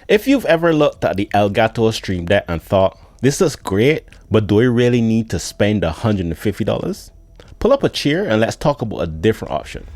If you've ever looked at the Elgato Stream Deck and thought, this looks great, but do I really need to spend $150? Pull up a chair and let's talk about a different option.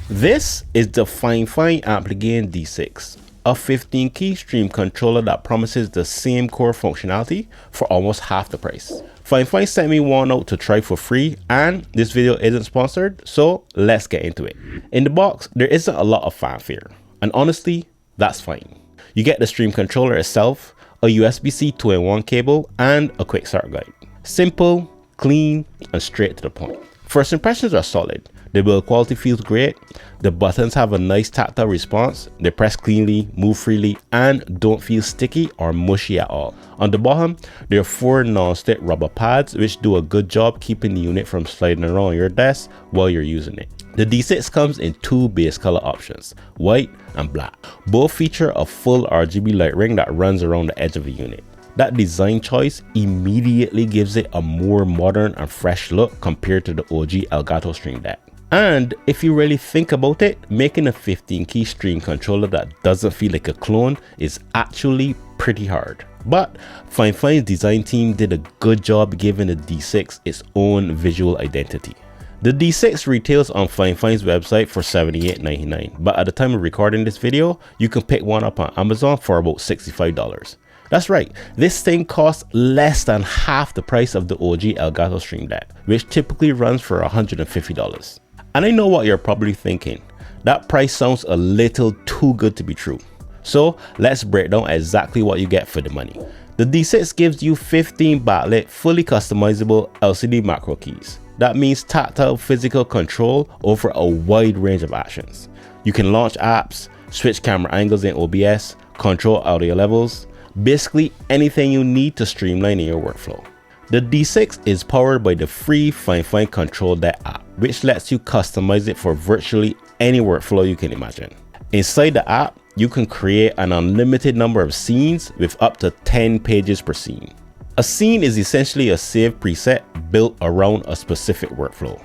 This is the Fifine Ampligame D6, a 15 key stream controller that promises the same core functionality for almost half the price. Fifine sent me one out to try for free, and this video isn't sponsored, so let's get into it. In the box, there isn't a lot of fanfare, and honestly, that's fine. You get the stream controller itself, a USB-C 2-in-1 cable, and a quick start guide. Simple, clean, and straight to the point. First impressions are solid. The build quality feels great. The buttons have a nice tactile response. They press cleanly, move freely, and don't feel sticky or mushy at all. On the bottom, there are 4 non-stick rubber pads which do a good job keeping the unit from sliding around your desk while you're using it. The D6 comes in 2 base color options, white and black. Both feature a full RGB light ring that runs around the edge of the unit. That design choice immediately gives it a more modern and fresh look compared to the OG Elgato Stream Deck. And if you really think about it, making a 15 key stream controller that doesn't feel like a clone is actually pretty hard. But Fifine's design team did a good job giving the D6 its own visual identity. The D6 retails on Fifine's website for $78.99, but at the time of recording this video, you can pick one up on Amazon for about $65. That's right, this thing costs less than half the price of the OG Elgato Stream Deck, which typically runs for $150. And I know what you're probably thinking, that price sounds a little too good to be true. So let's break down exactly what you get for the money. The D6 gives you 15 backlit, fully customizable LCD macro keys. That means tactile physical control over a wide range of actions. You can launch apps, switch camera angles in OBS, control audio levels, basically anything you need to streamline in your workflow. The D6 is powered by the free Fifine Control Deck app, which lets you customize it for virtually any workflow you can imagine. Inside the app, you can create an unlimited number of scenes with up to 10 pages per scene. A scene is essentially a saved preset built around a specific workflow.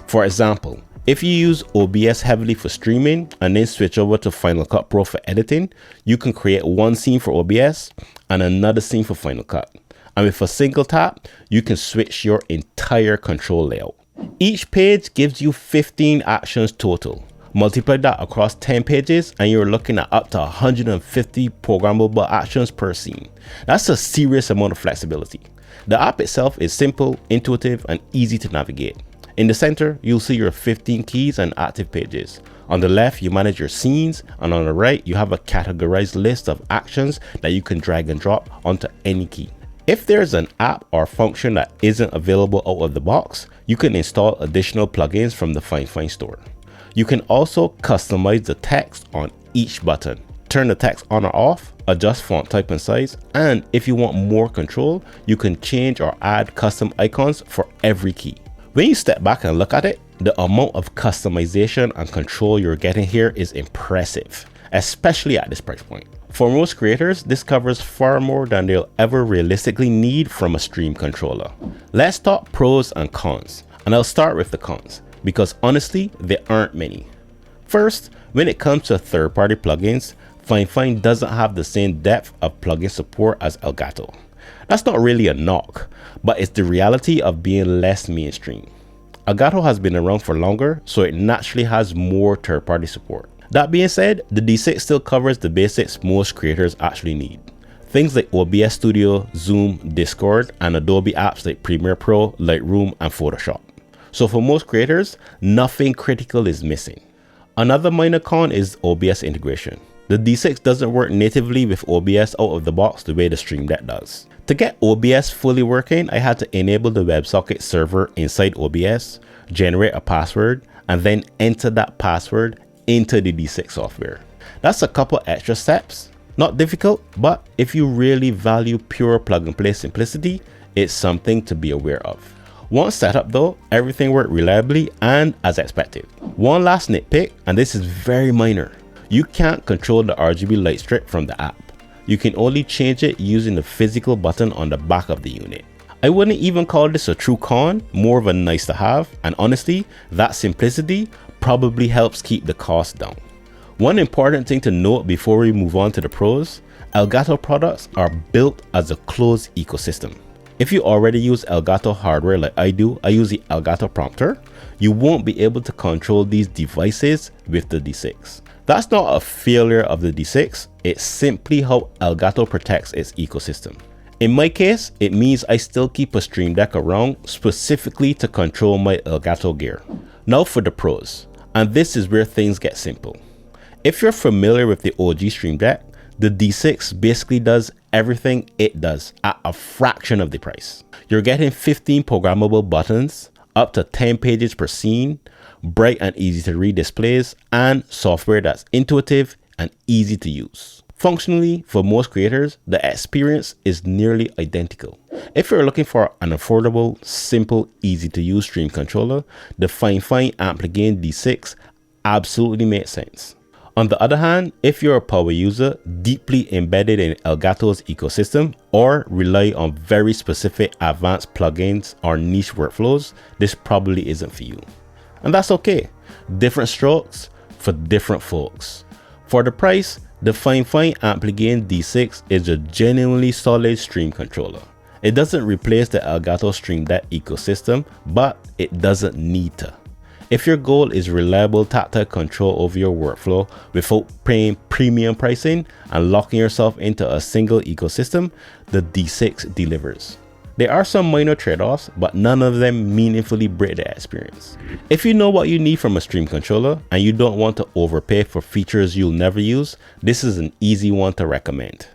For example, if you use OBS heavily for streaming and then switch over to Final Cut Pro for editing, you can create one scene for OBS and another scene for Final Cut. And with a single tap, you can switch your entire control layout. Each page gives you 15 actions total. Multiply that across 10 pages and you're looking at up to 150 programmable actions per scene. That's a serious amount of flexibility. The app itself is simple, intuitive, and easy to navigate. In the center, you'll see your 15 keys and active pages. On the left, you manage your scenes, and on the right, you have a categorized list of actions that you can drag and drop onto any key. If there's an app or function that isn't available out of the box, you can install additional plugins from the Fifine store. You can also customize the text on each button, turn the text on or off, adjust font type and size, and if you want more control, you can change or add custom icons for every key. When you step back and look at it, the amount of customization and control you're getting here is impressive, especially at this price point. For most creators, this covers far more than they'll ever realistically need from a stream controller. Let's talk pros and cons, and I'll start with the cons, because honestly, there aren't many. First, when it comes to third-party plugins, Fifine doesn't have the same depth of plugin support as Elgato. That's not really a knock, but it's the reality of being less mainstream. Elgato has been around for longer, so it naturally has more third-party support. That being said, the D6 still covers the basics most creators actually need. Things like OBS Studio, Zoom, Discord, and Adobe apps like Premiere Pro, Lightroom, and Photoshop. So for most creators, nothing critical is missing. Another minor con is OBS integration. The D6 doesn't work natively with OBS out of the box the way the Stream Deck does. To get OBS fully working, I had to enable the WebSocket server inside OBS, generate a password, and then enter that password into the D6 software. That's a couple extra steps. Not difficult, but if you really value pure plug and play simplicity, it's something to be aware of. Once set up though, everything worked reliably and as expected. One last nitpick, and this is very minor. You can't control the RGB light strip from the app. You can only change it using the physical button on the back of the unit. I wouldn't even call this a true con, more of a nice to have, and honestly, that simplicity probably helps keep the cost down. One important thing to note before we move on to the pros, Elgato products are built as a closed ecosystem. If you already use Elgato hardware like I do, I use the Elgato prompter, you won't be able to control these devices with the D6. That's not a failure of the D6, it's simply how Elgato protects its ecosystem. In my case, it means I still keep a Stream Deck around specifically to control my Elgato gear. Now for the pros, and this is where things get simple. If you're familiar with the OG Stream Deck, the D6 basically does everything it does at a fraction of the price. You're getting 15 programmable buttons, up to 10 pages per scene, bright and easy to read displays, and software that's intuitive and easy to use. Functionally, for most creators, the experience is nearly identical. If you're looking for an affordable, simple, easy to use stream controller, the Fifine Ampligame D6 absolutely makes sense. On the other hand, if you're a power user deeply embedded in Elgato's ecosystem or rely on very specific advanced plugins or niche workflows, this probably isn't for you. And that's okay. Different strokes for different folks. For the price, the Fifine Ampligame D6 is a genuinely solid stream controller. It doesn't replace the Elgato Stream Deck ecosystem, but it doesn't need to. If your goal is reliable tactile control over your workflow without paying premium pricing and locking yourself into a single ecosystem, the D6 delivers. There are some minor trade-offs, but none of them meaningfully break the experience. If you know what you need from a stream controller and you don't want to overpay for features you'll never use, this is an easy one to recommend.